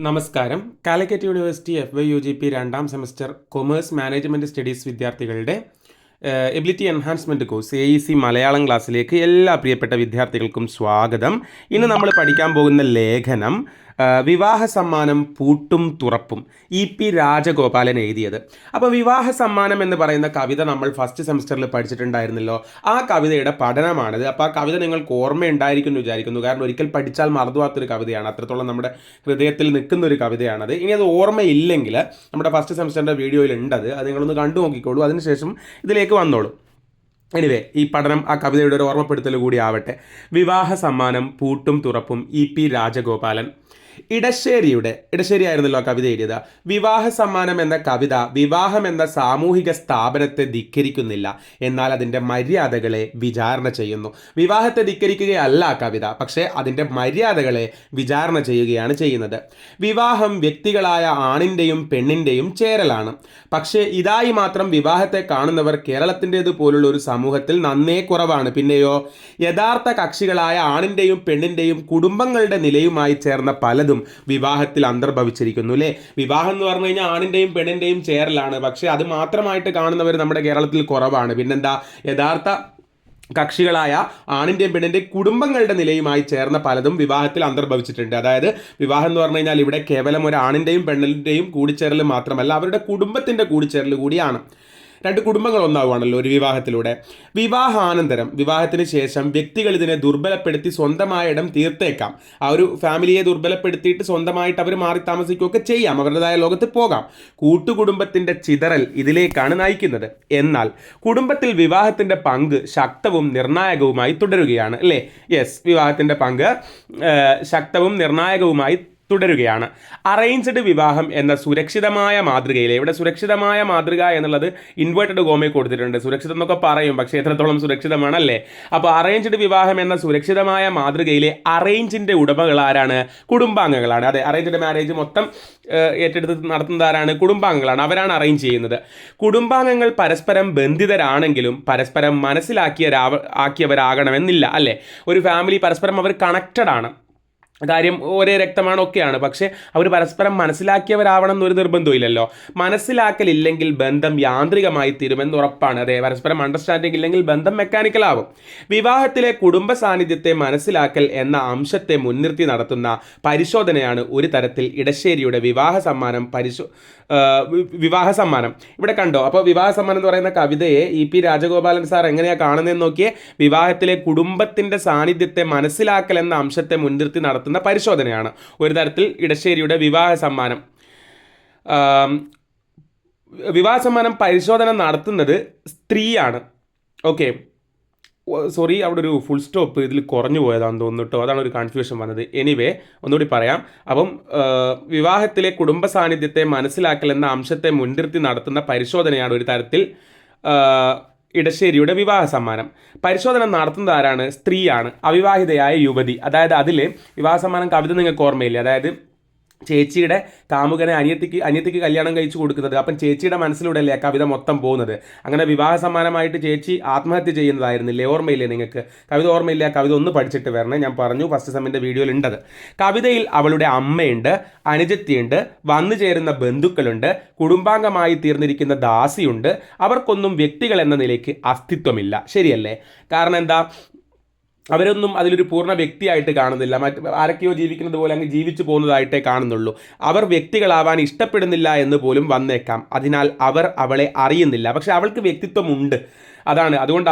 നമസ്കാരം. Calicut university FYUGP രണ്ടാം semester commerce management studies വിദ്യാർത്ഥികളുടെ ability enhancement course AEC Malayalam ക്ലാസ്സിലേക്ക് എല്ലാ പ്രിയപ്പെട്ട വിദ്യാർത്ഥികൾക്കും സ്വാഗതം. ഇന്ന് നമ്മൾ പഠിക്കാൻ പോകുന്ന ലേഖനം വിവാഹ സമ്മാനം പൂട്ടും തുറപ്പും EP രാജഗോപാലൻ എഴുതിയത്. അപ്പോൾ വിവാഹ സമ്മാനം എന്ന് പറയുന്ന കവിത നമ്മൾ ഫസ്റ്റ് സെമസ്റ്ററിൽ പഠിച്ചിട്ടുണ്ടായിരുന്നല്ലോ. ആ കവിതയുടെ പഠനമാണിത്. അപ്പോൾ ആ കവിത നിങ്ങൾക്ക് ഓർമ്മയുണ്ടായിരിക്കും എന്ന് വിചാരിക്കുന്നു. കാരണം ഒരിക്കൽ പഠിച്ചാൽ മറന്നുപോകാത്തൊരു കവിതയാണ്. അത്രത്തോളം നമ്മുടെ ഹൃദയത്തിൽ നിൽക്കുന്ന ഒരു കവിതയാണത്. ഇനി അത് ഓർമ്മയില്ലെങ്കിൽ നമ്മുടെ ഫസ്റ്റ് സെമസ്റ്ററിൻ്റെ വീഡിയോയിൽ ഉണ്ടത്. അത് നിങ്ങളൊന്ന് കണ്ടു നോക്കിക്കോളൂ. അതിനുശേഷം ഇതിലേക്ക് വന്നോളൂ. എനിവേ, ഈ പഠനം ആ കവിതയുടെ ഒരു ഓർമ്മപ്പെടുത്തൽ കൂടി ആവട്ടെ. വിവാഹ സമ്മാനം പൂട്ടും തുറപ്പും EP രാജഗോപാലൻ. ഇടശ്ശേരി ആയിരുന്നല്ലോ ആ കവിത എഴുതിയത്. വിവാഹ സമ്മാനം എന്ന കവിത വിവാഹം എന്ന സാമൂഹിക സ്ഥാപനത്തെ ധിക്കരിക്കുന്നില്ല, എന്നാൽ അതിൻ്റെ മര്യാദകളെ വിചാരണ ചെയ്യുന്നു. വിവാഹത്തെ ധിക്കരിക്കുകയല്ല ആ കവിത, പക്ഷേ അതിൻ്റെ മര്യാദകളെ വിചാരണ ചെയ്യുകയാണ് ചെയ്യുന്നത്. വിവാഹം വ്യക്തികളായ ആണിൻ്റെയും പെണ്ണിൻ്റെയും ചേരലാണ്. പക്ഷേ ഇതായി മാത്രം വിവാഹത്തെ കാണുന്നവർ കേരളത്തിൻ്റേത് പോലുള്ള ഒരു സമൂഹത്തിൽ നന്നേ കുറവാണ്. പിന്നെയോ യഥാർത്ഥ കക്ഷികളായ ആണിൻ്റെയും പെണ്ണിൻ്റെയും കുടുംബങ്ങളുടെ നിലയുമായി ചേർന്ന പലതും വിവാഹത്തിൽ അന്തർഭവിച്ചിരിക്കുന്നു അല്ലേ. വിവാഹം എന്ന് പറഞ്ഞു കഴിഞ്ഞാൽ ആണിൻ്റെയും പെണ്ണിൻ്റെയും ചേരലാണ്. പക്ഷേ അത് മാത്രമായിട്ട് കാണുന്നവർ നമ്മുടെ കേരളത്തിൽ കുറവാണ്. പിന്നെന്താ, യഥാർത്ഥ കക്ഷികളായ ആണിൻ്റെയും പെണ്ണിൻ്റെയും കുടുംബങ്ങളുടെ നിലയുമായി ചേർന്ന പലതും വിവാഹത്തിൽ അന്തർഭവിച്ചിട്ടുണ്ട്. അതായത് വിവാഹം എന്ന് പറഞ്ഞു കഴിഞ്ഞാൽ ഇവിടെ കേവലം ഒരു ആണിൻ്റെയും പെണ്ണിൻ്റെയും കൂടിച്ചേരൽ മാത്രമല്ല, അവരുടെ കുടുംബത്തിൻ്റെ കൂടിച്ചേരൽ കൂടിയാണ്. രണ്ട് കുടുംബങ്ങൾ ഒന്നാവുകയാണല്ലോ ഒരു വിവാഹത്തിലൂടെ. വിവാഹാനന്തരം, വിവാഹത്തിന് ശേഷം വ്യക്തികൾ ഇതിനെ ദുർബലപ്പെടുത്തി സ്വന്തമായ ഇടം തീർത്തേക്കാം. ആ ഒരു ഫാമിലിയെ ദുർബലപ്പെടുത്തിയിട്ട് സ്വന്തമായിട്ട് അവർ മാറി താമസിക്കുകയൊക്കെ ചെയ്യാം, അവരുടേതായ ലോകത്ത് പോകാം. കൂട്ടുകുടുംബത്തിൻ്റെ ചിതറൽ ഇതിലേക്കാണ് നയിക്കുന്നത്. എന്നാൽ കുടുംബത്തിൽ വിവാഹത്തിൻ്റെ പങ്ക് ശക്തവും നിർണായകവുമായി തുടരുകയാണ് അല്ലേ. യെസ്, വിവാഹത്തിൻ്റെ പങ്ക് ശക്തവും നിർണായകവുമായി തുടരുകയാണ്. അറേഞ്ച്ഡ് വിവാഹം എന്ന സുരക്ഷിതമായ മാതൃകയിലെ, ഇവിടെ സുരക്ഷിതമായ മാതൃക എന്നുള്ളത് ഇൻവേർട്ടഡ് കോമയിൽ കൊടുത്തിട്ടുണ്ട്. സുരക്ഷിതം എന്നൊക്കെ പറയും, പക്ഷേ എത്രത്തോളം സുരക്ഷിതമാണല്ലേ. അപ്പോൾ അറേഞ്ച്ഡ് വിവാഹം എന്ന സുരക്ഷിതമായ മാതൃകയിലെ അറേഞ്ചിൻ്റെ ഉടമകൾ ആരാണ്? കുടുംബാംഗങ്ങളാണ്. അതെ, അറേഞ്ച്ഡ് മാരേജ് മൊത്തം ഏറ്റെടുത്ത് നടത്തുന്നത് ആരാണ്? കുടുംബാംഗങ്ങളാണ്. അവരാണ് അറേഞ്ച് ചെയ്യുന്നത്. കുടുംബാംഗങ്ങൾ പരസ്പരം ബന്ധിതരാണെങ്കിലും പരസ്പരം മനസ്സിലാക്കിയവരാകണമെന്നില്ല അല്ലേ. ഒരു ഫാമിലി പരസ്പരം അവർ കണക്റ്റഡ് ആണ്, കാര്യം ഒരേ രക്തമാണ്, ഒക്കെയാണ്. പക്ഷേ അവർ പരസ്പരം മനസ്സിലാക്കിയവരാവണം എന്നൊരു നിർബന്ധവും ഇല്ലല്ലോ. മനസ്സിലാക്കലില്ലെങ്കിൽ ബന്ധം യാന്ത്രികമായി തീരുമെന്ന് ഉറപ്പാണ്. അതെ, പരസ്പരം അണ്ടർസ്റ്റാൻഡിംഗ് ഇല്ലെങ്കിൽ ബന്ധം മെക്കാനിക്കലാവും. വിവാഹത്തിലെ കുടുംബ സാന്നിധ്യത്തെ മനസ്സിലാക്കൽ എന്ന അംശത്തെ മുൻനിർത്തി നടത്തുന്ന പരിശോധനയാണ് ഒരു തരത്തിൽ ഇടശ്ശേരിയുടെ വിവാഹ സമ്മാനം. ഇവിടെ കണ്ടോ. അപ്പോൾ വിവാഹ സമ്മാനം എന്ന് പറയുന്ന കവിതയെ EP രാജഗോപാലൻ സാർ എങ്ങനെയാണ് കാണുന്നതെന്ന് നോക്കിയേ. വിവാഹത്തിലെ കുടുംബത്തിൻ്റെ സാന്നിധ്യത്തെ മനസ്സിലാക്കൽ എന്ന അംശത്തെ മുൻനിർത്തി നടത്തുന്ന പരിശോധനയാണ് ഒരു തരത്തിൽ ഇടശ്ശേരിയുടെ വിവാഹ സമ്മാനം. വിവാഹ സമ്മാനം പരിശോധന നടത്തുന്നത് സ്ത്രീയാണ്. ഓക്കെ, സോറി, അവിടെ ഒരു ഫുൾ സ്റ്റോപ്പ് ഇതിൽ കുറഞ്ഞു പോയതാണെന്ന് തോന്നുന്നു കേട്ടോ. അതാണ് ഒരു കൺഫ്യൂഷൻ വന്നത്. എനിവേ, ഒന്നുകൂടി പറയാം. അപ്പം വിവാഹത്തിലെ കുടുംബ സാന്നിധ്യത്തെ മനസ്സിലാക്കൽ എന്ന അംശത്തെ മുൻനിർത്തി നടത്തുന്ന പരിശോധനയാണ് ഒരു തരത്തിൽ ഇടശ്ശേരിയുടെ വിവാഹ സമ്മാനം. പരിശോധന നടത്തുന്നത് ആരാണ്? സ്ത്രീയാണ്, അവിവാഹിതയായ യുവതി. അതായത് അതിൽ വിവാഹ സമ്മാനം കവിത നിങ്ങൾക്ക് ഓർമ്മയില്ലേ. അതായത് ചേച്ചിയുടെ കാമുകനെ അനിയത്തിക്ക് കല്യാണം കഴിച്ചു കൊടുക്കുന്നത്. അപ്പം ചേച്ചിയുടെ മനസ്സിലൂടെയല്ലേ കവിത മൊത്തം പോകുന്നത്. അങ്ങനെ വിവാഹ സമ്മാനമായിട്ട് ചേച്ചി ആത്മഹത്യ ചെയ്യുന്നതായിരുന്നില്ലേ. ഓർമ്മയില്ലേ നിങ്ങൾക്ക്? കവിത ഓർമ്മയില്ല? കവിത ഒന്ന് പഠിച്ചിട്ട് വരണേ. ഞാൻ പറഞ്ഞു ഫസ്റ്റ് സെമ്മിൻ്റെ വീഡിയോയിൽ ഉണ്ടത്. കവിതയിൽ അവളുടെ അമ്മയുണ്ട്, അനുജത്തിയുണ്ട്, വന്നു ചേരുന്ന ബന്ധുക്കളുണ്ട്, കുടുംബാംഗമായി തീർന്നിരിക്കുന്ന ദാസിയുണ്ട്. അവർക്കൊന്നും വ്യക്തികൾ എന്ന നിലയ്ക്ക് അസ്തിത്വമില്ല. ശരിയല്ലേ? കാരണം എന്താ, അവരൊന്നും അതിലൊരു പൂർണ്ണ വ്യക്തിയായിട്ട് കാണുന്നില്ല. ആരൊക്കെയോ ജീവിക്കുന്നത് പോലെ അങ്ങ് ജീവിച്ചു പോകുന്നതായിട്ടേ കാണുന്നുള്ളൂ. അവർ വ്യക്തികളാവാൻ ഇഷ്ടപ്പെടുന്നില്ല എന്ന് പോലും വന്നേക്കാം. അതിനാൽ അവർ അവളെ അറിയുന്നില്ല. പക്ഷെ അവൾക്ക് വ്യക്തിത്വമുണ്ട്. അതാണ്, അതുകൊണ്ട്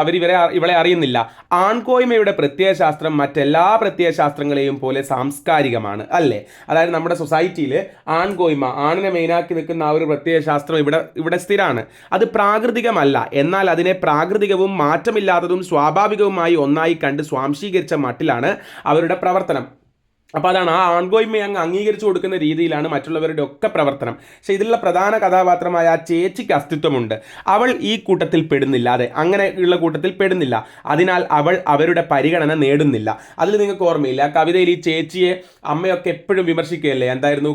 ഇവളെ അറിയുന്നില്ല. ആൺകോയ്മയുടെ പ്രത്യയശാസ്ത്രം മറ്റെല്ലാ പ്രത്യയശാസ്ത്രങ്ങളെയും പോലെ സാംസ്കാരികമാണ് അല്ലേ. അതായത് നമ്മുടെ സൊസൈറ്റിയിൽ ആൺകോയ്മ, ആണിനെ മെയിനാക്കി നിൽക്കുന്ന ആ ഒരു പ്രത്യയശാസ്ത്രം ഇവിടെ സ്ഥിരമാണ്. അത് പ്രാകൃതികമല്ല, എന്നാൽ അതിനെ പ്രാകൃതികവും മാറ്റമില്ലാത്തതും സ്വാഭാവികവുമായി ഒന്നായി കണ്ട് സ്വാംശീകരിച്ച മട്ടിലാണ് അവരുടെ പ്രവർത്തനം. അപ്പോൾ അതാണ്, ആ ആൺകോയ്മയെ അങ്ങ് അംഗീകരിച്ചു കൊടുക്കുന്ന രീതിയിലാണ് മറ്റുള്ളവരുടെ ഒക്കെ പ്രവർത്തനം. പക്ഷേ ഇതിലുള്ള പ്രധാന കഥാപാത്രമായ ആ ചേച്ചിക്ക് അസ്തിത്വമുണ്ട്. അവൾ ഈ കൂട്ടത്തിൽ പെടുന്നില്ല. അതെ, അങ്ങനെയുള്ള കൂട്ടത്തിൽ പെടുന്നില്ല. അതിനാൽ അവൾ അവരുടെ പരിഗണന നേടുന്നില്ല. അതിൽ നിങ്ങൾക്ക് ഓർമ്മയില്ല, കവിതയിൽ ഈ ചേച്ചിയെ അമ്മയൊക്കെ എപ്പോഴും വിമർശിക്കുകയല്ലേ. എന്തായിരുന്നു?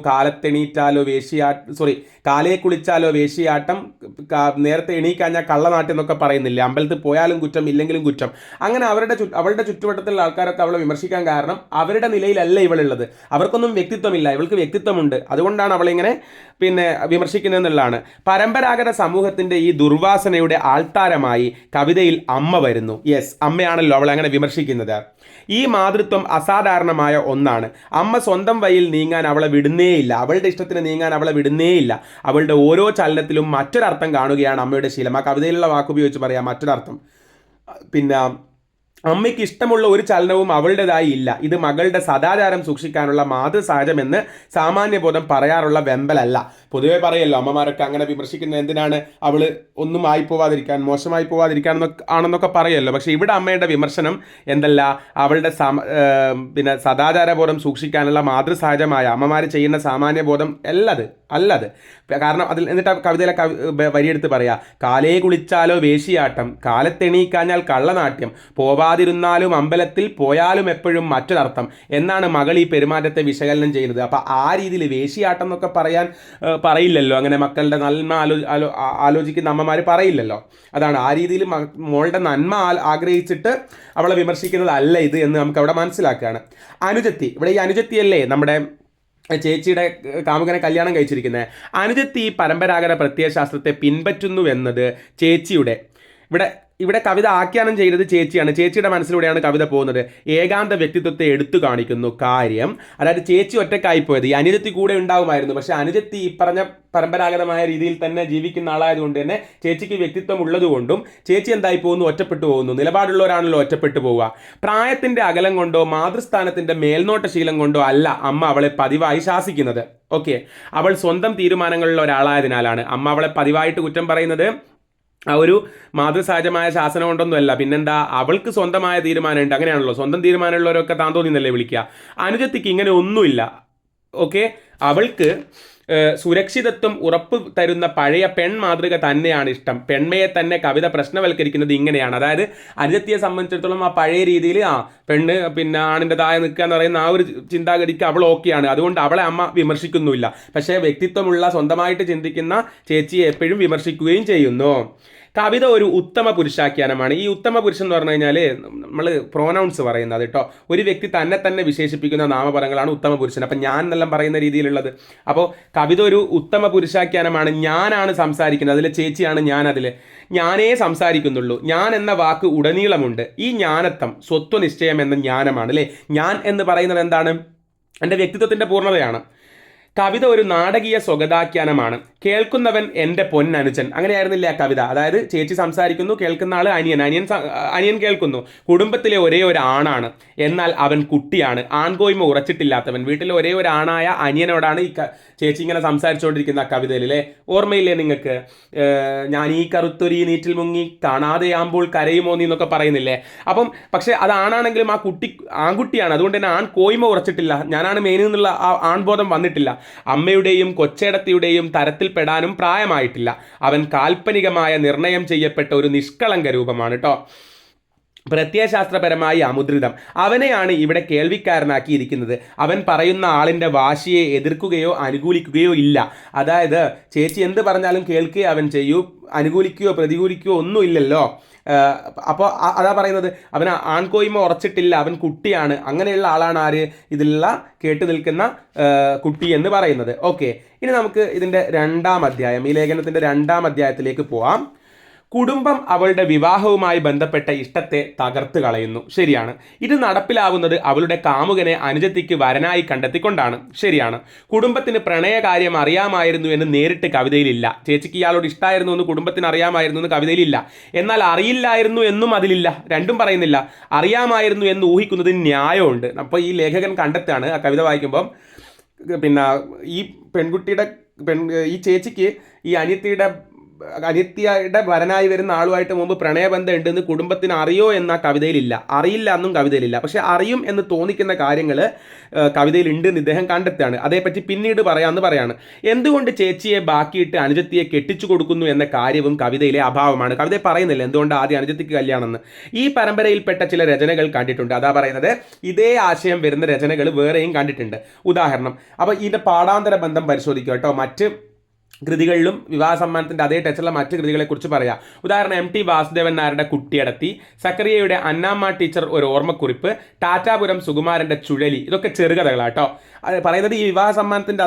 കാലയെ കുളിച്ചാലോ വേശിയാട്ടം, നേരത്തെ എണീക്കാഞ്ഞാൽ കള്ളനാട്യം എന്നൊക്കെ പറയുന്നില്ലേ. അമ്പലത്തിൽ പോയാലും കുറ്റം, ഇല്ലെങ്കിലും കുറ്റം. അങ്ങനെ അവളുടെ ചുറ്റുവട്ടത്തിലുള്ള ആൾക്കാരൊക്കെ അവളെ വിമർശിക്കാൻ കാരണം അവരുടെ നിലയിലല്ല ഇവളുള്ളത്. അവർക്കൊന്നും വ്യക്തിത്വമില്ല, ഇവൾക്ക് വ്യക്തിത്വമുണ്ട്. അതുകൊണ്ടാണ് അവളിങ്ങനെ പിന്നെ വിമർശിക്കുന്നതെന്നുള്ളതാണ്. പരമ്പരാഗത സമൂഹത്തിൻ്റെ ഈ ദുർവാസനയുടെ ആൾത്താരമായി കവിതയിൽ അമ്മ വരുന്നു. യെസ്, അമ്മയാണല്ലോ അവളെ അങ്ങനെ വിമർശിക്കുന്നത്. ഈ മാതൃത്വം അസാധാരണമായ ഒന്നാണ്. അമ്മ സ്വന്തം വഴിയിൽ നീങ്ങാൻ അവളെ വിടുന്നേയില്ല, അവളുടെ ഇഷ്ടത്തിന് നീങ്ങാൻ അവളെ വിടുന്നേയില്ല. അവളുടെ ഓരോ ചലനത്തിലും മറ്റൊരർത്ഥം കാണുകയാണ് അമ്മയുടെ ശീലം. ആ കവിതയിലുള്ള വാക്കുപയോഗിച്ച് പറയാം മറ്റൊരർത്ഥം. പിന്നെ അമ്മയ്ക്ക് ഇഷ്ടമുള്ള ഒരു ചലനവും അവളുടേതായി ഇല്ല. ഇത് മകളുടെ സദാചാരം സൂക്ഷിക്കാനുള്ള മാതൃസഹജമെന്ന് സാമാന്യബോധം പറയാറുള്ള വെമ്പലല്ല. പൊതുവെ പറയല്ലോ അമ്മമാരൊക്കെ അങ്ങനെ വിമർശിക്കുന്നത് എന്തിനാണ്, അവൾ ഒന്നും ആയിപ്പോവാതിരിക്കാൻ, മോശമായി പോവാതിരിക്കാൻ ആണെന്നൊക്കെ പറയല്ലോ. പക്ഷേ ഇവിടെ അമ്മയുടെ വിമർശനം എന്തല്ല, അവളുടെ പിന്നെ സദാചാരബോധം സൂക്ഷിക്കാനുള്ള മാതൃസഹജമായ അമ്മമാർ ചെയ്യുന്ന സാമാന്യബോധം അല്ലത്. കാരണം അതിൽ എന്നിട്ട് കവിതയിലെ വരിയെടുത്ത് പറയാ, കാലേ കുളിച്ചാലോ വേശിയാട്ടം, കാലത്തെണീക്കാഞ്ഞാൽ കള്ളനാട്യം, പോവാതിരുന്നാലും അമ്പലത്തിൽ പോയാലും എപ്പോഴും മറ്റൊരർത്ഥം എന്നാണ് മകൾ ഈ പെരുമാറ്റത്തെ വിശകലനം ചെയ്യുന്നത്. അപ്പം ആ രീതിയിൽ വേശിയാട്ടം എന്നൊക്കെ പറയില്ലല്ലോ, അങ്ങനെ മക്കളുടെ നന്മ ആലോചിക്കുന്ന അമ്മമാർ പറയില്ലല്ലോ. അതാണ് ആ രീതിയിൽ മോളുടെ നന്മ ആഗ്രഹിച്ചിട്ട് അവളെ വിമർശിക്കുന്നതല്ല ഇത് എന്ന് നമുക്ക് അവിടെ മനസ്സിലാക്കുകയാണ്. അനുജത്തി, ഇവിടെ ഈ അനുജത്തിയല്ലേ നമ്മുടെ ചേച്ചിയുടെ കാമുകനെ കല്യാണം കഴിച്ചിരിക്കുന്നത്. അനുജത്തി ഈ പരമ്പരാഗത പ്രത്യയശാസ്ത്രത്തെ പിൻപറ്റുന്നുവെന്നത് ചേച്ചിയുടെ ഇവിടെ കവിത ആഖ്യാനം ചെയ്തത് ചേച്ചിയാണ്. ചേച്ചിയുടെ മനസ്സിലൂടെയാണ് കവിത പോകുന്നത്. ഏകാന്ത വ്യക്തിത്വത്തെ എടുത്തു കാണിക്കുന്നു. കാര്യം അതായത് ചേച്ചി ഒറ്റക്കായിപ്പോയത്, ഈ അനുജത്തി കൂടെ ഉണ്ടാവുമായിരുന്നു. പക്ഷേ അനുജത്തി ഈ പറഞ്ഞ പരമ്പരാഗതമായ രീതിയിൽ തന്നെ ജീവിക്കുന്ന ആളായതുകൊണ്ട് തന്നെ ചേച്ചിക്ക് വ്യക്തിത്വം ഉള്ളതുകൊണ്ടും ചേച്ചി എന്തായി പോകുന്നു, ഒറ്റപ്പെട്ടു പോകുന്നു. നിലപാടുള്ളവരാണല്ലോ ഒറ്റപ്പെട്ടു പോവുക. പ്രായത്തിൻ്റെ അകലം കൊണ്ടോ മാതൃസ്ഥാനത്തിൻ്റെ മേൽനോട്ട ശീലം കൊണ്ടോ അല്ല അമ്മ അവളെ പതിവായി ശാസിക്കുന്നത്. ഓക്കെ, അവൾ സ്വന്തം തീരുമാനങ്ങളിലുള്ള ഒരാളായതിനാലാണ് അമ്മ അവളെ പതിവായിട്ട് കുറ്റം പറയുന്നത്. ആ ഒരു മാതൃസഹജമായ ശാസനം കൊണ്ടൊന്നുമല്ല, പിന്നെന്താ, അവൾക്ക് സ്വന്തമായ തീരുമാനമുണ്ട്. അങ്ങനെയാണല്ലോ, സ്വന്തം തീരുമാനമുള്ളവരൊക്കെ താൻ തോന്നിന്നല്ലേ വിളിക്കുക. അനുജത്തിക്ക് ഇങ്ങനെ ഒന്നുമില്ല. ഓക്കെ, അവൾക്ക് സുരക്ഷിതത്വം ഉറപ്പ് തരുന്ന പഴയ പെൺ മാതൃക തന്നെയാണ് ഇഷ്ടം. പെൺമയെ തന്നെ കവിത പ്രശ്നവൽക്കരിക്കുന്നത് ഇങ്ങനെയാണ്. അതായത് അനുജത്തിയെ സംബന്ധിച്ചിടത്തോളം ആ പഴയ രീതിയിൽ പെണ്ണ് പിന്നെ ആണിൻ്റെ താഴെ നിൽക്കുക എന്ന് പറയുന്ന ആ ഒരു ചിന്താഗതിക്ക് അവൾ ഓക്കെയാണ്. അതുകൊണ്ട് അവളെ അമ്മ വിമർശിക്കുന്നുമില്ല. പക്ഷേ വ്യക്തിത്വമുള്ള സ്വന്തമായിട്ട് ചിന്തിക്കുന്ന ചേച്ചിയെ എപ്പോഴും വിമർശിക്കുകയും ചെയ്യുന്നു. കവിത ഒരു ഉത്തമ പുരുഷാഖ്യാനമാണ്. ഈ ഉത്തമ പുരുഷൻ എന്ന് പറഞ്ഞു കഴിഞ്ഞാൽ നമ്മൾ പ്രോനൗൺസ് പറയുന്നത് കേട്ടോ, ഒരു വ്യക്തി തന്നെ വിശേഷിപ്പിക്കുന്ന നാമപദങ്ങളാണ് ഉത്തമ പുരുഷൻ. അപ്പം ഞാൻ എന്നെല്ലാം പറയുന്ന രീതിയിലുള്ളത്. അപ്പോൾ കവിത ഒരു ഉത്തമ പുരുഷാഖ്യാനമാണ്. ഞാനാണ് സംസാരിക്കുന്നത്, അതിൽ ചേച്ചിയാണ് ഞാനേ സംസാരിക്കുന്നുള്ളൂ. ഞാൻ എന്ന വാക്ക് ഉടനീളമുണ്ട്. ഈ ജ്ഞാനത്വം സ്വത്വനിശ്ചയം എന്ന ജ്ഞാനമാണ് അല്ലേ. ഞാൻ എന്ന് പറയുന്നത് എന്താണ്, എൻ്റെ വ്യക്തിത്വത്തിൻ്റെ പൂർണ്ണതയാണ്. കവിത ഒരു നാടകീയ സ്വഗതാഖ്യാനമാണ്. കേൾക്കുന്നവൻ എൻ്റെ പൊന്നനുജൻ, അങ്ങനെയായിരുന്നില്ല ആ കവിത. അതായത് ചേച്ചി സംസാരിക്കുന്നു, കേൾക്കുന്ന ആൾ അനിയൻ കേൾക്കുന്നു. കുടുംബത്തിലെ ഒരേ ഒരു ആണാണ്, എന്നാൽ അവൻ കുട്ടിയാണ്. ആൺകോയ്മ ഉറച്ചിട്ടില്ലാത്തവൻ. വീട്ടിലെ ഒരേ ഒരു ആണായ അനിയനോടാണ് ഈ ചേച്ചി ഇങ്ങനെ സംസാരിച്ചുകൊണ്ടിരിക്കുന്ന ആ കവിതയിൽ അല്ലേ. ഓർമ്മയില്ലേ നിങ്ങൾക്ക്, ഞാൻ ഈ കറുത്തൊരി നീറ്റിൽ മുങ്ങി കാണാതെയാകുമ്പോൾ കരയുമോ നീ എന്നൊക്കെ പറയുന്നില്ലേ. അപ്പം പക്ഷേ അത് ആണാണെങ്കിലും ആ കുട്ടി ആൺകുട്ടിയാണ്. അതുകൊണ്ട് തന്നെ ആൺ കോയ്മ ഉറച്ചിട്ടില്ല, ഞാനാണ് മെയിൻ എന്നുള്ള ആ ആൺബോധം വന്നിട്ടില്ല. അമ്മയുടെയും കൊച്ചേടത്തിയുടെയും തരത്തിൽപ്പെടാനും പ്രായമായിട്ടില്ല. അവൻ കാൽപ്പനികമായ നിർണയം ചെയ്യപ്പെട്ട ഒരു നിഷ്കളങ്ക രൂപമാണ് കേട്ടോ, പ്രത്യയശാസ്ത്രപരമായി അമുദ്രിതം. അവനെയാണ് ഇവിടെ കേൾവിക്കാരനാക്കിയിരിക്കുന്നത്. അവൻ പറയുന്ന ആളിൻ്റെ വാശിയെ എതിർക്കുകയോ അനുകൂലിക്കുകയോ ഇല്ല. അതായത് ചേച്ചി എന്ത് പറഞ്ഞാലും കേൾക്കുകയോ അവൻ ചെയ്യൂ, അനുകൂലിക്കുകയോ പ്രതികൂലിക്കുകയോ ഒന്നുമില്ലല്ലോ. അപ്പോൾ അതാ പറയുന്നത്, അവൻ ആൺകോയ്മ ഉറച്ചിട്ടില്ല, അവൻ കുട്ടിയാണ്. അങ്ങനെയുള്ള ആളാണ് ആര്, ഇതിലുള്ള കേട്ടു നിൽക്കുന്ന കുട്ടി എന്ന് പറയുന്നത്. ഓക്കെ, ഇനി നമുക്ക് ഇതിൻ്റെ രണ്ടാം അധ്യായം, ഈ ലേഖനത്തിൻ്റെ രണ്ടാം അധ്യായത്തിലേക്ക് പോവാം. കുടുംബം അവളുടെ വിവാഹവുമായി ബന്ധപ്പെട്ട ഇഷ്ടത്തെ തകർത്ത് കളയുന്നു. ശരിയാണ്. ഇത് നടപ്പിലാവുന്നത് അവളുടെ കാമുകനെ അനുജത്തിക്ക് വരനായി കണ്ടെത്തിക്കൊണ്ടാണ്. ശരിയാണ്. കുടുംബത്തിന് പ്രണയകാര്യം അറിയാമായിരുന്നു എന്ന് നേരിട്ട് കവിതയിലില്ല. ചേച്ചിക്ക് ഇയാളോട് ഇഷ്ടമായിരുന്നു എന്ന് കുടുംബത്തിന് അറിയാമായിരുന്നു എന്ന് കവിതയിലില്ല. എന്നാൽ അറിയില്ലായിരുന്നു എന്നും അതിലില്ല. രണ്ടും പറയുന്നില്ല. അറിയാമായിരുന്നു എന്ന് ഊഹിക്കുന്നതിന് ന്യായമുണ്ട്. അപ്പോൾ ഈ ലേഖകൻ കണ്ടെത്താണ് ആ കവിത വായിക്കുമ്പം, പിന്നെ ഈ ചേച്ചിക്ക് ഈ അനിത്യയുടെ വരനായി വരുന്ന ആളുമായിട്ട് മുമ്പ് പ്രണയബന്ധം ഉണ്ടെന്ന് കുടുംബത്തിന് അറിയോ എന്ന കവിതയിലില്ല. അറിയില്ല എന്നും കവിതയിലില്ല. പക്ഷെ അറിയും എന്ന് തോന്നിക്കുന്ന കാര്യങ്ങൾ കവിതയിൽ ഉണ്ട് എന്ന് ഇദ്ദേഹം കണ്ടെത്തുകയാണ്. അതേപ്പറ്റി പിന്നീട് പറയാമെന്ന് പറയാണ്. എന്തുകൊണ്ട് ചേച്ചിയെ ബാക്കിയിട്ട് അനുജത്തിയെ കെട്ടിച്ചു കൊടുക്കുന്നു എന്ന കാര്യവും കവിതയിലെ അഭാവമാണ്. കവിത പറയുന്നില്ല എന്തുകൊണ്ട് ആദ്യം അനുജത്തിക്ക് കല്യാണം എന്ന്. ഈ പരമ്പരയിൽപ്പെട്ട ചില രചനകൾ കണ്ടിട്ടുണ്ട്. അതാ പറയുന്നത്, ഇതേ ആശയം വരുന്ന രചനകൾ വേറെയും കണ്ടിട്ടുണ്ട്. ഉദാഹരണം, അപ്പോൾ ഇതിൻ്റെ പാഠാന്തര ബന്ധം പരിശോധിക്കുക കേട്ടോ. മറ്റ് കൃതികളിലും വിവാഹ സമ്മാനത്തിൻ്റെ അതേ ടച്ചുള്ള മറ്റ് കൃതികളെക്കുറിച്ച് പറയാം. ഉദാഹരണം എം ടി വാസുദേവൻ നായരുടെ കുട്ടിയടത്തി, സക്കറിയയുടെ അന്നാമ്മ ടീച്ചർ ഒരു ഓർമ്മക്കുറിപ്പ്, ടാറ്റാപുരം സുകുമാരൻ്റെ ചുഴലി, ഇതൊക്കെ ചെറുകഥകളാട്ടോ. പറയുന്നത് ഈ വിവാഹ സമ്മാനത്തിൻ്റെ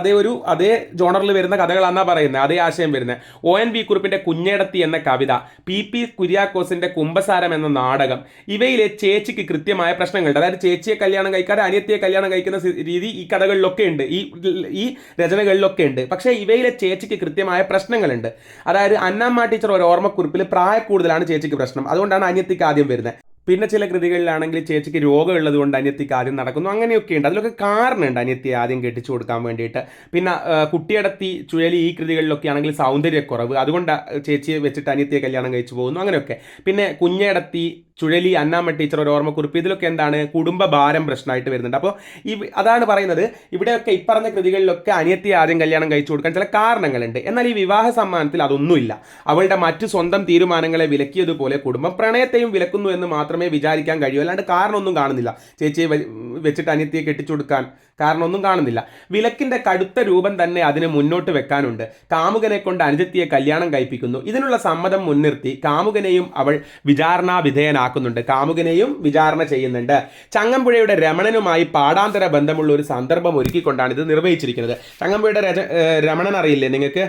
അതേ ജോണറിൽ വരുന്ന കഥകളാണെന്നാണ് പറയുന്നത്, അതേ ആശയം വരുന്നത്. ONV കുറിപ്പിൻ്റെ കുഞ്ഞേടത്തി എന്ന കവിത, PP കുര്യാക്കോസിൻ്റെ കുംഭസാരം എന്ന നാടകം, ഇവയിലെ ചേച്ചിക്ക് കൃത്യമായ പ്രശ്നങ്ങളുണ്ട്. അതായത് ചേച്ചിയെ കല്യാണം കഴിക്കാതെ അനിയത്തിയെ കല്യാണം കഴിക്കുന്ന രീതി ഈ കഥകളിലൊക്കെ ഉണ്ട്, ഈ രചനകളിലൊക്കെ ഉണ്ട്. പക്ഷേ ഇവയിലെ ചേച്ചിക്ക് കൃത്യമായ പ്രശ്നങ്ങളുണ്ട്. അതായത് അന്നാമ്മ ടീച്ചർ ഒരു ഓർമ്മക്കുറിപ്പിൽ പ്രായക്കൂടുതലാണ് ചേച്ചിക്ക് പ്രശ്നം, അതുകൊണ്ടാണ് അനിയത്തിക്ക് ആദ്യം വരുന്നത്. പിന്നെ ചില കൃതികളിലാണെങ്കിൽ ചേച്ചിക്ക് രോഗമുള്ളത് കൊണ്ട് അനിയത്തിക്ക് ആദ്യം നടക്കുന്നു, അങ്ങനെയൊക്കെ ഉണ്ട്. അതിലൊക്കെ കാരണമുണ്ട് അനിയത്തിയെ ആദ്യം കെട്ടിച്ചു കൊടുക്കാൻ വേണ്ടിയിട്ട്. പിന്നെ കുട്ടിയടത്തി, ചുഴലി, ഈ കൃതികളിലൊക്കെ ആണെങ്കിൽ സൗന്ദര്യക്കുറവ്, അതുകൊണ്ട് ചേച്ചിയെ വെച്ചിട്ട് അനിയത്തിയെ കല്യാണം കഴിച്ചു പോകുന്നു, അങ്ങനെയൊക്കെ. പിന്നെ കുഞ്ഞടത്തി, ചുഴലി, അന്നാമ്മ ടീച്ചർ ഒരു ഓർമ്മക്കുറിപ്പ്, ഇതിലൊക്കെ എന്താണ് കുടുംബ ഭാരം പ്രശ്നമായിട്ട് വരുന്നുണ്ട്. അപ്പോൾ അതാണ് പറയുന്നത്, ഇവിടെയൊക്കെ ഇപ്പറഞ്ഞ കൃതികളിലൊക്കെ അനിയത്തിയെ ആദ്യം കല്യാണം കഴിച്ചു കൊടുക്കാൻ ചില കാരണങ്ങളുണ്ട്. എന്നാൽ ഈ വിവാഹ സമ്മാനത്തിൽ അതൊന്നുമില്ല. അവളുടെ മറ്റ് സ്വന്തം തീരുമാനങ്ങളെ വിലക്കിയതുപോലെ കുടുംബം പ്രണയത്തെയും വിലക്കുന്നു എന്ന് മാത്രമേ വിചാരിക്കാൻ കഴിയൂ. അല്ലാണ്ട് കാരണമൊന്നും കാണുന്നില്ല ചേച്ചിയെ വെച്ചിട്ട് അനിയത്തിയെ കെട്ടിച്ചു കൊടുക്കാൻ, കാരണമൊന്നും കാണുന്നില്ല. വിലക്കിൻ്റെ കടുത്ത രൂപം തന്നെ അതിന് മുന്നോട്ട് വെക്കാനുണ്ട്. കാമുകനെ കൊണ്ട് അനുജത്തിയെ കല്യാണം കഴിപ്പിക്കുന്നു. ഇതിനുള്ള സമ്മതം മുൻനിർത്തി കാമുകനെയും അവൾ വിചാരണാ വിധേയനാക്കുന്നുണ്ട്, കാമുകനെയും വിചാരണ ചെയ്യുന്നുണ്ട്. ചങ്ങമ്പുഴയുടെ രമണനുമായി പാടാന്തര ബന്ധമുള്ള ഒരു സന്ദർഭം ഒരുക്കിക്കൊണ്ടാണ് ഇത് നിർവഹിച്ചിരിക്കുന്നത്. ചങ്ങമ്പുഴയുടെ രമണൻ അറിയില്ലേ നിങ്ങൾക്ക്?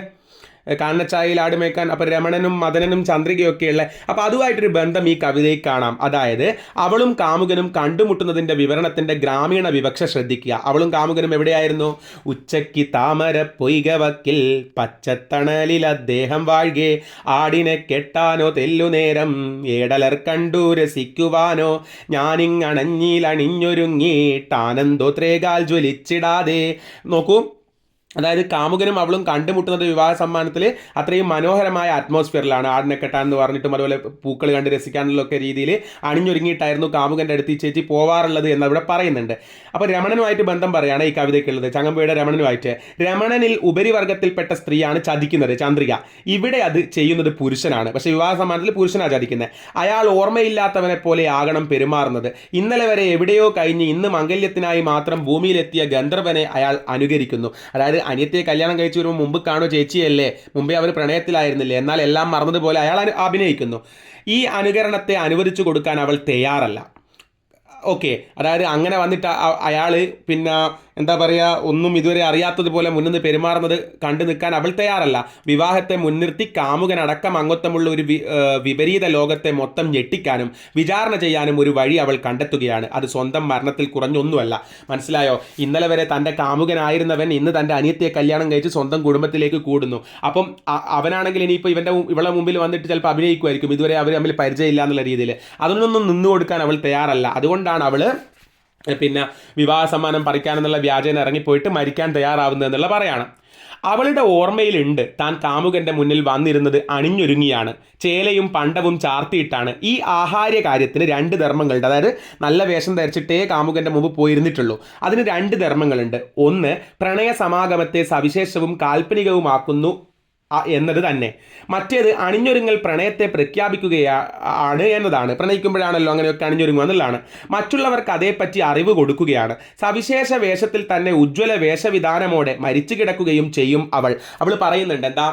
കാനച്ചായിൽ ആടുമേക്കാൻ, അപ്പോൾ രമണനും മദനനും ചന്ദ്രികയൊക്കെയുള്ള, അപ്പോൾ അതുമായിട്ടൊരു ബന്ധം ഈ കവിതയിൽ കാണാം. അതായത് അവളും കാമുകനും കണ്ടുമുട്ടുന്നതിൻ്റെ വിവരണത്തിൻ്റെ ഗ്രാമീണ വിവക്ഷ ശ്രദ്ധിക്കുക. അവളും കാമുകനും എവിടെയായിരുന്നു? ഉച്ചയ്ക്ക് താമര പൊയ്കവക്കിൽ പച്ചത്തണലിൽ അദ്ദേഹം വാഴ്കെ, ആടിനെ കെട്ടാനോ തെല്ലുനേരം ഏടലർ കണ്ടു രസിക്കുവാനോ, ഞാനിങ്ങണഞ്ഞിലണിഞ്ഞൊരുങ്ങിയിട്ടാനന്ദോ ത്രേകാൽ ജ്വലിച്ചിടാതെ. നോക്കൂ, അതായത് കാമുകനും അവളും കണ്ടുമുട്ടുന്നത് വിവാഹ സമ്മാനത്തിൽ അത്രയും മനോഹരമായ അറ്റ്മോസ്ഫിയറിലാണ്. ആടിനെ കെട്ടാന്ന് പറഞ്ഞിട്ടും അതുപോലെ പൂക്കൾ കണ്ട് രസിക്കാനുള്ളൊക്കെ രീതിയിൽ അണിഞ്ഞൊരുങ്ങിയിട്ടായിരുന്നു കാമുകൻ്റെ അടുത്ത് ഈ ചേച്ചി പോവാറുള്ളത് എന്നവിടെ പറയുന്നുണ്ട്. അപ്പോൾ രമണനുമായിട്ട് ബന്ധം പറയുകയാണ് ഈ കവിതയ്ക്കുള്ളത്, ചങ്ങമ്പുഴയുടെ രമണനുമായിട്ട്. രമണനിൽ ഉപരിവർഗത്തിൽപ്പെട്ട സ്ത്രീയാണ് ചതിക്കുന്നത് ചന്ദ്രിക. ഇവിടെ അത് ചെയ്യുന്നത് പുരുഷനാണ്. പക്ഷേ വിവാഹ സമ്മാനത്തിൽ പുരുഷനാണ് ചതിക്കുന്നത്. അയാൾ ഓർമ്മയില്ലാത്തവനെ പോലെ ആകണം പെരുമാറുന്നത്. ഇന്നലെ വരെ എവിടെയോ കഴിഞ്ഞ് ഇന്ന് മംഗല്യത്തിനായി മാത്രം ഭൂമിയിലെത്തിയ ഗന്ധർവനെ അയാൾ അനുകരിക്കുന്നു. അതായത് അനിയത്തിയെ കല്യാണം കഴിച്ചു വരുമ്പോൾ മുമ്പ് കാണോ ചേച്ചിയല്ലേ, മുമ്പേ അവർ പ്രണയത്തിലായിരുന്നില്ലേ, എന്നാൽ എല്ലാം മറന്നതുപോലെ അയാൾ അഭിനയിക്കുന്നു. ഈ അനുകരണത്തെ അനുവദിച്ചു കൊടുക്കാൻ അവൾ തയ്യാറല്ല. ഓക്കെ, അതായത് അങ്ങനെ വന്നിട്ട് അയാൾ പിന്നെ എന്താ പറയുക, ഒന്നും ഇതുവരെ അറിയാത്തതുപോലെ മുന്നിൽ പെരുമാറുന്നത് കണ്ടു നിൽക്കാൻ അവൾ തയ്യാറല്ല. വിവാഹത്തെ മുൻനിർത്തി കാമുകനടക്കം അംഗത്വമുള്ള ഒരു വിപരീത ലോകത്തെ മൊത്തം ഞെട്ടിക്കാനും വിചാരണ ചെയ്യാനും ഒരു വഴി അവൾ കണ്ടെത്തുകയാണ്. അത് സ്വന്തം മരണത്തിൽ കുറഞ്ഞൊന്നുമല്ല. മനസ്സിലായോ? ഇന്നലെ വരെ തൻ്റെ കാമുകനായിരുന്നവൻ ഇന്ന് തൻ്റെ അനിയത്തിയെ കല്യാണം കഴിച്ച് സ്വന്തം കുടുംബത്തിലേക്ക് കൂടുന്നു. അപ്പം അവനാണെങ്കിൽ ഇനിയിപ്പോൾ ഇവളെ മുമ്പിൽ വന്നിട്ട് ചിലപ്പോൾ അഭിനയിക്കുമായിരിക്കും, ഇതുവരെ അവർ തമ്മിൽ പരിചയമില്ല എന്നുള്ള രീതിയിൽ. അതിനൊന്നും നിന്നു കൊടുക്കാൻ അവൾ തയ്യാറല്ല. അതുകൊണ്ടാണ് അവൾ പിന്നെ വിവാഹ സമ്മാനം പറിക്കാനെന്നുള്ള വ്യാജേന ഇറങ്ങിപ്പോയിട്ട് മരിക്കാൻ തയ്യാറാവുന്നതെന്നുള്ള പറയാണ്. അവളുടെ ഓർമ്മയിലുണ്ട് താൻ കാമുകൻ്റെ മുന്നിൽ വന്നിരുന്നത് അണിഞ്ഞൊരുങ്ങിയാണ്, ചേലയും പണ്ടവും ചാർത്തിയിട്ടാണ്. ഈ ആഹാര്യ കാര്യത്തിന് 2 ധർമ്മങ്ങളുണ്ട്. അതായത് നല്ല വേഷം ധരിച്ചിട്ടേ കാമുകൻ്റെ മുമ്പ് പോയിരുന്നിട്ടുള്ളൂ. അതിന് 2 ധർമ്മങ്ങളുണ്ട്. ഒന്ന്, പ്രണയ സമാഗമത്തെ സവിശേഷവും കാൽപ്പനികവുമാക്കുന്നു എന്നത് തന്നെ. മറ്റേത് അണിഞ്ഞൊരുങ്ങൽ പ്രണയത്തെ പ്രഖ്യാപിക്കുകയാണ് എന്നതാണ്. പ്രണയിക്കുമ്പോഴാണല്ലോ അങ്ങനെയൊക്കെ അണിഞ്ഞൊരുങ്ങുക എന്നുള്ളതാണ്. മറ്റുള്ളവർക്ക് അതേപ്പറ്റി അറിവ് കൊടുക്കുകയാണ്. സവിശേഷ വേഷത്തിൽ തന്നെ ഉജ്ജ്വല വേഷവിധാനമോടെ മരിച്ചു കിടക്കുകയും ചെയ്യും അവൾ പറയുന്നുണ്ട്. എന്താ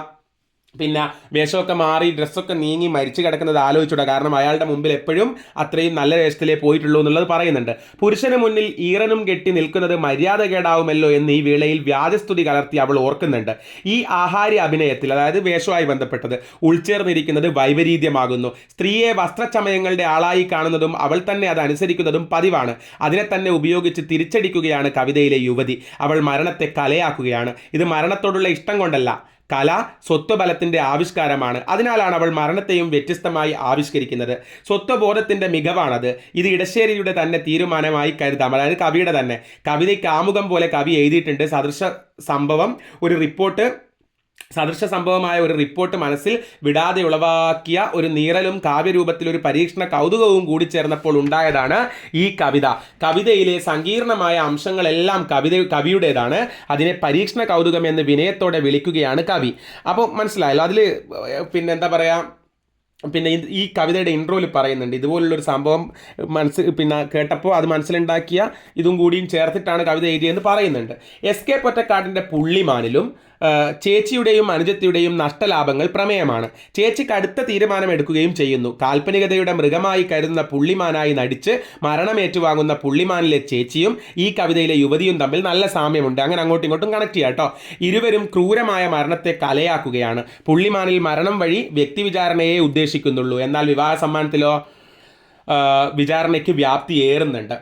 പിന്നെ വേഷമൊക്കെ മാറി ഡ്രസ്സൊക്കെ നീങ്ങി മരിച്ചു കിടക്കുന്നത് ആലോചിച്ചൂടാ. കാരണം അയാളുടെ മുമ്പിൽ എപ്പോഴും അത്രയും നല്ല വേഷത്തിലേ പോയിട്ടുള്ളൂ എന്നുള്ളത് പറയുന്നുണ്ട്. പുരുഷന് മുന്നിൽ ഈറനും കെട്ടി നിൽക്കുന്നത് മര്യാദ കേടാവുമല്ലോ എന്ന് ഈ വേളയിൽ വ്യാജസ്തുതി കലർത്തി അവൾ ഓർക്കുന്നുണ്ട്. ഈ ആഹാര്യ അഭിനയത്തിൽ, അതായത് വേഷവുമായി ബന്ധപ്പെട്ടത്, ഉൾച്ചേർന്നിരിക്കുന്നത് വൈപരീത്യമാകുന്നു. സ്ത്രീയെ വസ്ത്രചമയങ്ങളുടെ ആളായി കാണുന്നതും അവൾ തന്നെ അത് അനുസരിക്കുന്നതും പതിവാണ്. അതിനെ തന്നെ ഉപയോഗിച്ച് തിരിച്ചടിക്കുകയാണ് കവിതയിലെ യുവതി. അവൾ മരണത്തെ കലയാക്കുകയാണ്. ഇത് മരണത്തോടുള്ള ഇഷ്ടം കൊണ്ടല്ല, കല സ്വത്വബലത്തിൻ്റെ ആവിഷ്കാരമാണ്. അതിനാലാണ് അവൾ മരണത്തെയും വ്യത്യസ്തമായി ആവിഷ്കരിക്കുന്നത്. സ്വത്വബോധത്തിൻ്റെ മികവാണത്. ഇത് ഇടശ്ശേരിയുടെ തന്നെ തീരുമാനമായി കരുതാം. അതായത് കവിയുടെ തന്നെ. കവിതയ്ക്ക് ആമുഖം പോലെ കവി എഴുതിയിട്ടുണ്ട്. സദൃശ സംഭവമായ ഒരു റിപ്പോർട്ട് മനസ്സിൽ വിടാതെ ഉളവാക്കിയ ഒരു നീറലും കാവ്യരൂപത്തിൽ ഒരു പരീക്ഷണ കൗതുകവും കൂടി ചേർന്നപ്പോൾ ഉണ്ടായതാണ് ഈ കവിത. കവിതയിലെ സങ്കീർണമായ അംശങ്ങളെല്ലാം കവിയുടേതാണ്. അതിനെ പരീക്ഷണ കൗതുകം എന്ന് വിനയത്തോടെ വിളിക്കുകയാണ് കവി. അപ്പോൾ മനസ്സിലായല്ലോ. അതിൽ പിന്നെ എന്താ പറയുക, പിന്നെ ഈ കവിതയുടെ ഇൻട്രോയിൽ പറയുന്നുണ്ട് ഇതുപോലുള്ളൊരു സംഭവം പിന്നെ കേട്ടപ്പോൾ അത് മനസ്സിലുണ്ടാക്കിയ ഇതും കൂടിയും ചേർത്തിട്ടാണ് കവിത എഴുതിയെന്ന് പറയുന്നുണ്ട്. എസ്.കെ. പൊറ്റക്കാടിൻ്റെ പുള്ളിമാനിലും ചേച്ചിയുടെയും അനുജത്തിയുടെയും നഷ്ടലാഭങ്ങൾ പ്രമേയമാണ്. ചേച്ചി കടുത്ത തീരുമാനം എടുക്കുകയും ചെയ്യുന്നു. കാൽപ്പനികതയുടെ മൃഗമായി കരുതുന്ന പുള്ളിമാനായി നടിച്ച് മരണമേറ്റുവാങ്ങുന്ന പുള്ളിമാനിലെ ചേച്ചിയും ഈ കവിതയിലെ യുവതിയും തമ്മിൽ നല്ല സാമ്യമുണ്ട്. അങ്ങനെ അങ്ങോട്ടും ഇങ്ങോട്ടും കണക്ട് ചെയ്യാം കേട്ടോ. ഇരുവരും ക്രൂരമായ മരണത്തെ കലയാക്കുകയാണ്. പുള്ളിമാനിൽ മരണം വഴി വ്യക്തിവിചാരണയെ ഉദ്ദേശിക്കുന്നുള്ളൂ, എന്നാൽ വിവാഹ സമ്മാനത്തിലോ വിചാരണയ്ക്ക് വ്യാപ്തി ഏറുന്നുണ്ട്.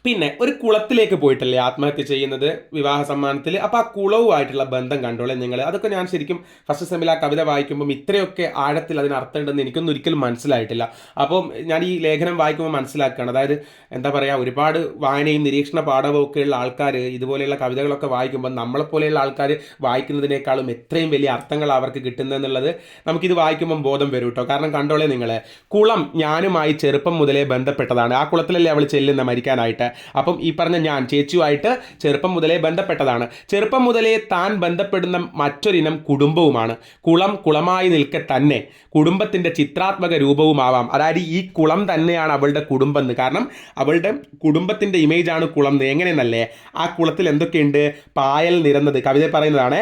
പിന്നെ ഒരു കുളത്തിലേക്ക് പോയിട്ടല്ലേ ആത്മഹത്യ ചെയ്യുന്നത് വിവാഹ സമ്മാനത്തിൽ. അപ്പോൾ ആ കുളവുമായിട്ടുള്ള ബന്ധം കണ്ടോളെ നിങ്ങൾ. അതൊക്കെ ഞാൻ ശരിക്കും ഫസ്റ്റ് സെമ്മിൽ ആ കവിത വായിക്കുമ്പം ഇത്രയൊക്കെ ആഴത്തിൽ അതിന് അർത്ഥം ഉണ്ടെന്ന് എനിക്കൊന്നും ഒരിക്കലും മനസ്സിലായിട്ടില്ല. അപ്പം ഞാൻ ഈ ലേഖനം വായിക്കുമ്പോൾ മനസ്സിലാക്കുകയാണ്, അതായത് എന്താ പറയുക, ഒരുപാട് വായനയും നിരീക്ഷണ പാഠവും ഒക്കെയുള്ള ആൾക്കാർ ഇതുപോലെയുള്ള കവിതകളൊക്കെ വായിക്കുമ്പോൾ നമ്മളെപ്പോലെയുള്ള ആൾക്കാർ വായിക്കുന്നതിനേക്കാളും എത്രയും വലിയ അർത്ഥങ്ങൾ അവർക്ക് കിട്ടുന്നതെന്നുള്ളത് നമുക്കിത് വായിക്കുമ്പം ബോധം വരും കേട്ടോ. കാരണം കണ്ടോളെ നിങ്ങൾ, കുളം ഞാനുമായി ചെറുപ്പം മുതലേ ബന്ധപ്പെട്ടതാണ്. ആ കുളത്തിലല്ലേ അവൾ ചെല്ലുന്ന മരിക്കാനായിട്ട്. അപ്പം ഈ പറഞ്ഞ ഞാൻ ചേച്ചിയുമായിട്ട് ചെറുപ്പം മുതലേ ബന്ധപ്പെട്ടതാണ്. ചെറുപ്പം മുതലേ താൻ ബന്ധപ്പെടുന്ന മറ്റൊരിനം കുടുംബവുമാണ്. കുളം കുളമായി നിൽക്കെ തന്നെ കുടുംബത്തിൻ്റെ ചിത്രാത്മക രൂപവുമാവാം. അതായത് ഈ കുളം തന്നെയാണ് അവളുടെ കുടുംബം എന്ന്. കാരണം അവളുടെ കുടുംബത്തിൻ്റെ ഇമേജാണ് കുളം എന്ന്. എങ്ങനെയെന്നല്ലേ, ആ കുളത്തിൽ എന്തൊക്കെയുണ്ട്? പായൽ നിറന്നത്, കവിത പറയുന്നതാണ്,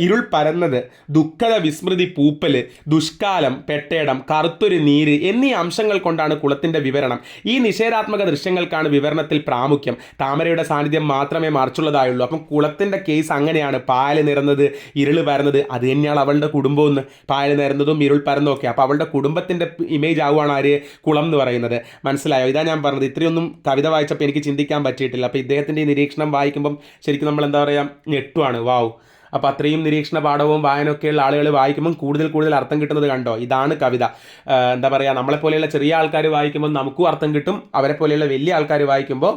ഇരുൾ പരന്നത്, ദുഃഖത വിസ്മൃതി പൂപ്പല്, ദുഷ്കാലം, പെട്ടേടം, കറുത്തൊരു നീര് എന്നീ അംശങ്ങൾ കൊണ്ടാണ് കുളത്തിൻ്റെ വിവരണം. ഈ നിഷേധാത്മക ദൃശ്യങ്ങൾക്കാണ് വിവരണത്തിൽ പ്രാമുഖ്യം. താമരയുടെ സാന്നിധ്യം മാത്രമേ മറിച്ചുള്ളതായുള്ളൂ. അപ്പം കുളത്തിൻ്റെ കേസ് അങ്ങനെയാണ്. പായൽ നിറന്നത്, ഇരുൾ പരന്നത്, അത് തന്നെയാണ് അവളുടെ കുടുംബം എന്ന്. പായൽ നിറന്നതും ഇരുൾ പരന്നതും ഒക്കെ. അപ്പോൾ അവളുടെ കുടുംബത്തിൻ്റെ ഇമേജ് ആവുകയാണ് ആര്? കുളം എന്ന് പറയുന്നത്. മനസ്സിലായോ? ഇതാ ഞാൻ പറഞ്ഞത്. ഇത്രയൊന്നും കവിത വായിച്ചപ്പോൾ എനിക്ക് ചിന്തിക്കാൻ പറ്റിയിട്ടില്ല. അപ്പോൾ ഇദ്ദേഹത്തിൻ്റെ ഈ നിരീക്ഷണം വായിക്കുമ്പം ശരിക്കും നമ്മൾ എന്താ പറയുക, ഞെട്ടുവാണ്. വാവ്. അപ്പോൾ അത്രയും നിരീക്ഷണ പാഠവും വായനയൊക്കെയുള്ള ആളുകൾ വായിക്കുമ്പം കൂടുതൽ അർത്ഥം കിട്ടുന്നത് കണ്ടോ. ഇതാണ് കവിത. എന്താ പറയുക, നമ്മളെപ്പോലെയുള്ള ചെറിയ ആൾക്കാർ വായിക്കുമ്പോൾ നമുക്കും അർത്ഥം കിട്ടും. അവരെ പോലെയുള്ള വലിയ ആൾക്കാർ വായിക്കുമ്പോൾ,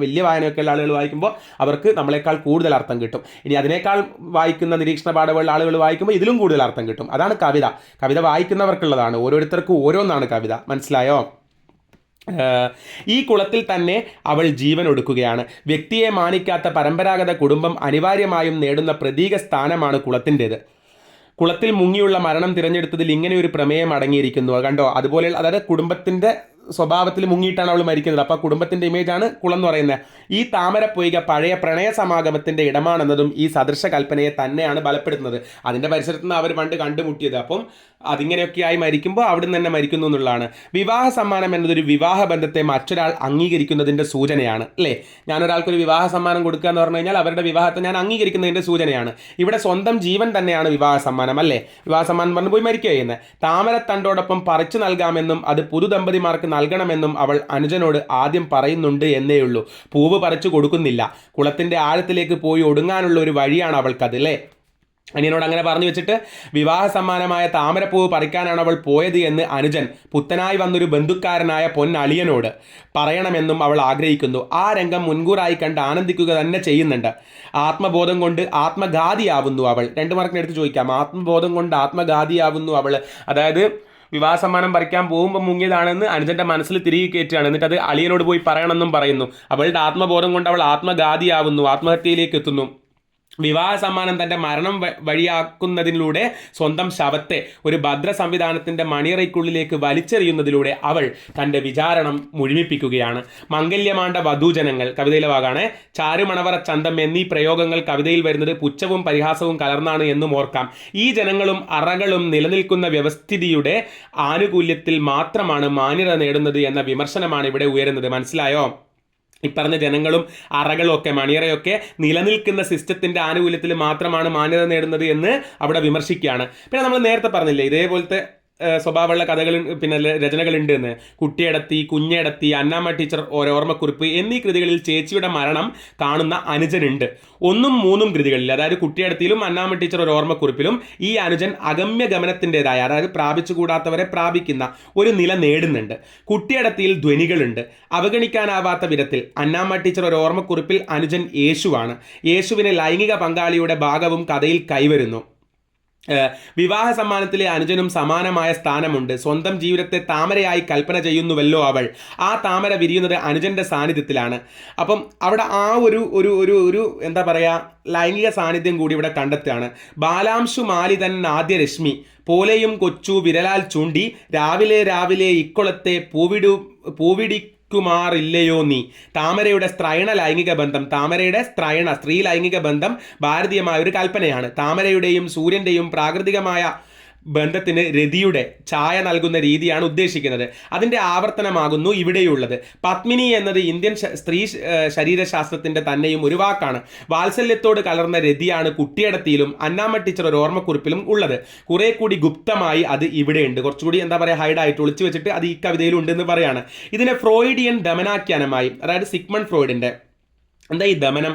വലിയ വായനയൊക്കെയുള്ള ആളുകൾ വായിക്കുമ്പോൾ അവർക്ക് നമ്മളെക്കാൾ കൂടുതൽ അർത്ഥം കിട്ടും. ഇനി അതിനേക്കാൾ വായിക്കുന്ന നിരീക്ഷണ പാഠമുള്ള ആളുകൾ വായിക്കുമ്പോൾ ഇതിലും കൂടുതൽ അർത്ഥം കിട്ടും. അതാണ് കവിത. കവിത വായിക്കുന്നവർക്കുള്ളതാണ്. ഓരോരുത്തർക്കും ഓരോന്നാണ് കവിത. മനസ്സിലായോ? ഈ കുളത്തിൽ തന്നെ അവൾ ജീവൻ ഒടുക്കുകയാണ്. വ്യക്തിയെ മാനിക്കാത്ത പരമ്പരാഗത കുടുംബം അനിവാര്യമായും നേടുന്ന പ്രതീക സ്ഥാനമാണ് കുളത്തിൻ്റേത്. കുളത്തിൽ മുങ്ങിയുള്ള മരണം തിരഞ്ഞെടുത്തതിൽ ഇങ്ങനെ ഒരു പ്രമേയം അടങ്ങിയിരിക്കുന്നു. കണ്ടോ? അതുപോലെ, അതായത് കുടുംബത്തിൻ്റെ സ്വഭാവത്തിൽ മുങ്ങിയിട്ടാണ് അവൾ മരിക്കുന്നത്. അപ്പോൾ കുടുംബത്തിൻ്റെ ഇമേജാണ് കുളം എന്ന് പറയുന്നത്. ഈ താമരപ്പൊയ്ക പഴയ പ്രണയ സമാഗമത്തിൻ്റെ ഇടമാണെന്നതും ഈ സദൃശ കൽപ്പനയെ തന്നെയാണ് ബലപ്പെടുത്തുന്നത്. അതിൻ്റെ പരിസരത്ത് നിന്ന് അവർ പണ്ട് കണ്ടുമുട്ടിയത്. അപ്പം അതിങ്ങനെയൊക്കെയായി മരിക്കുമ്പോൾ അവിടെ നിന്ന് തന്നെ മരിക്കുന്നു എന്നുള്ളതാണ്. വിവാഹ സമ്മാനം എന്നതൊരു വിവാഹ ബന്ധത്തെ മറ്റൊരാൾ അംഗീകരിക്കുന്നതിൻ്റെ സൂചനയാണ് അല്ലേ. ഞാനൊരാൾക്കൊരു വിവാഹ സമ്മാനം കൊടുക്കുക എന്ന് പറഞ്ഞു കഴിഞ്ഞാൽ അവരുടെ വിവാഹത്തെ ഞാൻ അംഗീകരിക്കുന്നതിൻ്റെ സൂചനയാണ്. ഇവിടെ സ്വന്തം ജീവൻ തന്നെയാണ് വിവാഹ സമ്മാനം അല്ലേ. വിവാഹ സമ്മാനം പറഞ്ഞു പോയി മരിക്കുക ചെയ്യുന്നത്. താമരത്തണ്ടോടൊപ്പം പറിച്ചു നൽകാമെന്നും അത് പുതുദമ്പതിമാർക്ക് നൽകണമെന്നും അവൾ അനുജനോട് ആദ്യം പറയുന്നുണ്ട് എന്നേയുള്ളൂ. പൂവ് പറിച്ചു കൊടുക്കുന്നില്ല. കുളത്തിൻ്റെ ആഴത്തിലേക്ക് പോയി ഒടുങ്ങാനുള്ള ഒരു വഴിയാണ് അവൾക്കത് അല്ലേ. അനിയനോട് അങ്ങനെ പറഞ്ഞു വെച്ചിട്ട് വിവാഹ സമ്മാനമായ താമരപ്പൂവ് പറിക്കാനാണ് അവൾ പോയത് എന്ന് അനുജൻ പുത്തനായി വന്നൊരു ബന്ധുക്കാരനായ പൊന്നളിയനോട് പറയണമെന്നും അവൾ ആഗ്രഹിക്കുന്നു. ആ രംഗം മുൻകൂറായി കണ്ട് ആനന്ദിക്കുക തന്നെ ചെയ്യുന്നുണ്ട്. ആത്മബോധം കൊണ്ട് ആത്മഘാതിയാവുന്നു അവൾ. 2 മാർക്കിന് എടുത്ത് ചോദിക്കാം. ആത്മബോധം കൊണ്ട് ആത്മഘാതിയാവുന്നു അവൾ. അതായത് വിവാഹ സമ്മാനം പറിക്കാൻ പോകുമ്പോൾ മുങ്ങിയതാണെന്ന് അനുജൻ്റെ മനസ്സിൽ തിരികെ കയറ്റുകയാണ്. എന്നിട്ട് അത് അളിയനോട് പോയി പറയണമെന്നും പറയുന്നു. അവളുടെ ആത്മബോധം കൊണ്ട് അവൾ ആത്മഘാതിയാവുന്നു, ആത്മഹത്യയിലേക്ക് എത്തുന്നു. വിവാഹ സമ്മാനം തൻ്റെ മരണം വഴിയാക്കുന്നതിലൂടെ സ്വന്തം ശവത്തെ ഒരു ഭദ്ര സംവിധാനത്തിൻ്റെ മണിയറയ്ക്കുള്ളിലേക്ക് വലിച്ചെറിയുന്നതിലൂടെ അവൾ തൻ്റെ വിചാരണം മുഴുമിപ്പിക്കുകയാണ്. മംഗല്യമാണ്ട വധൂജനങ്ങൾ കവിതയിലെ ഭാഗമാണ്. ചാരുമണവറ ചന്തം എന്നീ പ്രയോഗങ്ങൾ കവിതയിൽ വരുന്നത് പുച്ഛവും പരിഹാസവും കലർന്നാണ് എന്നും ഓർക്കാം. ഈ ജനങ്ങളും അറകളും നിലനിൽക്കുന്ന വ്യവസ്ഥിതിയുടെ ആനുകൂല്യത്തിൽ മാത്രമാണ് മാന്യത നേടുന്നത് എന്ന വിമർശനമാണ് ഇവിടെ ഉയരുന്നത്. മനസ്സിലായോ? ഈ പറഞ്ഞ ജനങ്ങളും അറകളും ഒക്കെ, മണിയറയൊക്കെ നിലനിൽക്കുന്ന സിസ്റ്റത്തിൻ്റെ ആനുകൂല്യത്തിൽ മാത്രമാണ് മാന്യത നേടുന്നത് എന്ന് അവിടെ വിമർശിക്കുകയാണ്. പിന്നെ നമ്മൾ നേരത്തെ പറഞ്ഞില്ലേ ഇതേപോലത്തെ സ്വഭാവമുള്ള കഥകൾ പിന്നെ രചനകളുണ്ട് എന്ന്. കുട്ടിയടത്തി, കുഞ്ഞടത്തി, അന്നാമ്മ ടീച്ചർ ഓർമ്മക്കുറിപ്പ് എന്നീ കൃതികളിൽ ചേച്ചിയുടെ മരണം കാണുന്ന അനുജനുണ്ട്. 1ഉം 3ഉം കൃതികളിൽ, അതായത് കുട്ടിയടത്തിയിലും അന്നാമ്മ ടീച്ചർ ഒരു ഓർമ്മക്കുറിപ്പിലും ഈ അനുജൻ അഗമ്യ ഗമനത്തിൻ്റെതായ, അതായത് പ്രാപിച്ചുകൂടാത്തവരെ പ്രാപിക്കുന്ന ഒരു നില നേടുന്നുണ്ട്. കുട്ടിയടത്തിയിൽ ധ്വനികളുണ്ട്. അവഗണിക്കാനാവാത്ത വിധത്തിൽ അന്നാമ്മ ടീച്ചർ ഒരു ഓർമ്മക്കുറിപ്പിൽ അനുജൻ യേശുവാണ്. യേശുവിന് ലൈംഗിക പങ്കാളിയുടെ ഭാഗവും കഥയിൽ കൈവരുന്നു. വിവാഹ സമ്മാനത്തിലെ അനുജനും സമാനമായ സ്ഥാനമുണ്ട്. സ്വന്തം ജീവിതത്തെ താമരയായി കൽപ്പന ചെയ്യുന്നുവല്ലോ അവൾ. ആ താമര വിരിയുന്നത് അനുജന്റെ സാന്നിധ്യത്തിലാണ്. അപ്പം അവിടെ ആ ഒരു ഒരു ഒരു ഒരു എന്താ പറയുക, ലൈംഗിക സാന്നിധ്യം കൂടി ഇവിടെ കണ്ടെത്തുകയാണ്. ബാലാംശു മാലിതൻ ആദ്യ രശ്മി പോലെയും കൊച്ചു വിരലാൽ ചൂണ്ടി രാവിലെ രാവിലെ ഇക്കുളത്തെ പൂവിടിക്കുമാറില്ലയോ നീ. താമരയുടെ സ്ത്രൈണ ലൈംഗിക ബന്ധം, താമരയുടെ സ്ത്രീ ലൈംഗിക ബന്ധം ഭാരതീയമായ ഒരു കൽപ്പനയാണ്. താമരയുടെയും സൂര്യൻ്റെയും പ്രാകൃതികമായ ബന്ധത്തിന് രതിയുടെ ഛായ നൽകുന്ന രീതിയാണ് ഉദ്ദേശിക്കുന്നത്. അതിൻ്റെ ആവർത്തനമാകുന്നു ഇവിടെയുള്ളത്. പത്മിനി എന്നത് ഇന്ത്യൻ സ്ത്രീ ശരീരശാസ്ത്രത്തിൻ്റെ തന്നെയും ഒരു വാക്കാണ്. വാത്സല്യത്തോട് കലർന്ന രതിയാണ് കുട്ടിയടത്തിയിലും അന്നാമ്മ ടീച്ചർ ഒരു ഓർമ്മക്കുറിപ്പിലും ഉള്ളത്. കുറെ കൂടി ഗുപ്തമായി അത് ഇവിടെയുണ്ട്. കുറച്ചുകൂടി എന്താ പറയുക, ഹൈഡായിട്ട് ഒളിച്ചു വെച്ചിട്ട് അത് ഈ കവിതയിലുണ്ടെന്ന് പറയാണ്. ഇതിനെ ഫ്രോയിഡിയൻ ദമനാഖ്യാനമായി, അതായത് സിഗ്മണ്ട് ഫ്രോയിഡിൻ്റെ എന്താ ഈ ദമനം,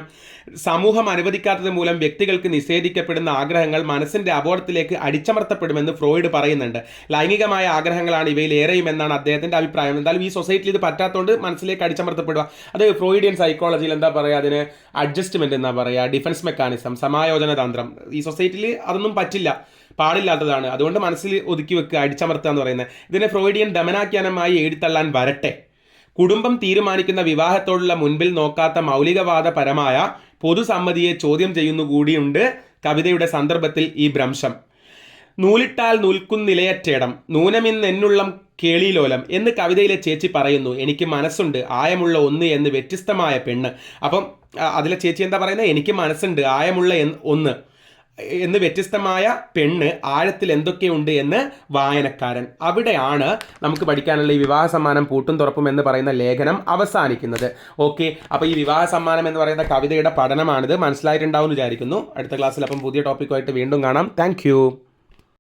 സമൂഹം അനുവദിക്കാത്തത് മൂലം വ്യക്തികൾക്ക് നിഷേധിക്കപ്പെടുന്ന ആഗ്രഹങ്ങൾ മനസ്സിൻ്റെ അബോധത്തിലേക്ക് അടിച്ചമർത്തപ്പെടുമെന്ന് ഫ്രോയിഡ് പറയുന്നുണ്ട്. ലൈംഗികമായ ആഗ്രഹങ്ങളാണ് ഇവയിൽ ഏറെയും എന്നാണ് അദ്ദേഹത്തിൻ്റെ അഭിപ്രായം. എന്തായാലും ഈ സൊസൈറ്റിയിൽ ഇത് പറ്റാത്തതുകൊണ്ട് മനസ്സിലേക്ക് അടിച്ചമർത്തപ്പെടുക. അത് ഫ്രോയിഡിയൻ സൈക്കോളജിയിൽ എന്താ പറയുക, അതിന് അഡ്ജസ്റ്റ്മെൻറ്റ് എന്നാ പറയുക, ഡിഫൻസ് മെക്കാനിസം, സമായോജന തന്ത്രം. ഈ സൊസൈറ്റിയിൽ അതൊന്നും പറ്റില്ല, പാടില്ലാത്തതാണ്. അതുകൊണ്ട് മനസ്സിൽ ഒതുക്കി വെക്കുക, അടിച്ചമർത്തുക എന്ന് പറയുന്നത്. ഇതിനെ ഫ്രോയിഡിയൻ ദമനാഖ്യാനമായി എഴുതിത്തള്ളാൻ വരട്ടെ. കുടുംബം തീരുമാനിക്കുന്ന വിവാഹത്തോടുള്ള മുൻപിൽ നോക്കാത്ത മൗലികവാദപരമായ പൊതുസമ്മതിയെ ചോദ്യം ചെയ്യുന്നു കൂടിയുണ്ട് കവിതയുടെ സന്ദർഭത്തിൽ ഈ ഭ്രംശം. നൂലിട്ടാൽ നൂൽക്കുന്നിലയറ്റേടം നൂനമിന്നെന്നുള്ളം കേളിലോലം എന്ന് കവിതയിലെ ചേച്ചി പറയുന്നു. എനിക്ക് മനസ്സുണ്ട് ആയമുള്ള ഒന്ന് എന്ന് വ്യത്യസ്തമായ പെണ്ണ്. അപ്പം അതിലെ ചേച്ചി എന്താ പറയുന്നത്, എനിക്ക് മനസ്സുണ്ട് ആയമുള്ള ഒന്ന് എന്ന് വ്യത്യസ്തമായ പെണ്ണ്, ആഴത്തിൽ എന്തൊക്കെയുണ്ട് എന്ന് വായനക്കാരൻ. അവിടെയാണ് നമുക്ക് പഠിക്കാനുള്ള ഈ വിവാഹ സമ്മാനം പൂട്ടും തുറപ്പും എന്ന് പറയുന്ന ലേഖനം അവസാനിക്കുന്നത്. ഓക്കെ, അപ്പോൾ ഈ വിവാഹ സമ്മാനം എന്ന് പറയുന്ന കവിതയുടെ പഠനമാണിത്. മനസ്സിലായിട്ടുണ്ടാവും എന്ന് വിചാരിക്കുന്നു. അടുത്ത ക്ലാസ്സിൽ അപ്പം പുതിയ ടോപ്പിക്കുമായിട്ട് വീണ്ടും കാണാം. താങ്ക്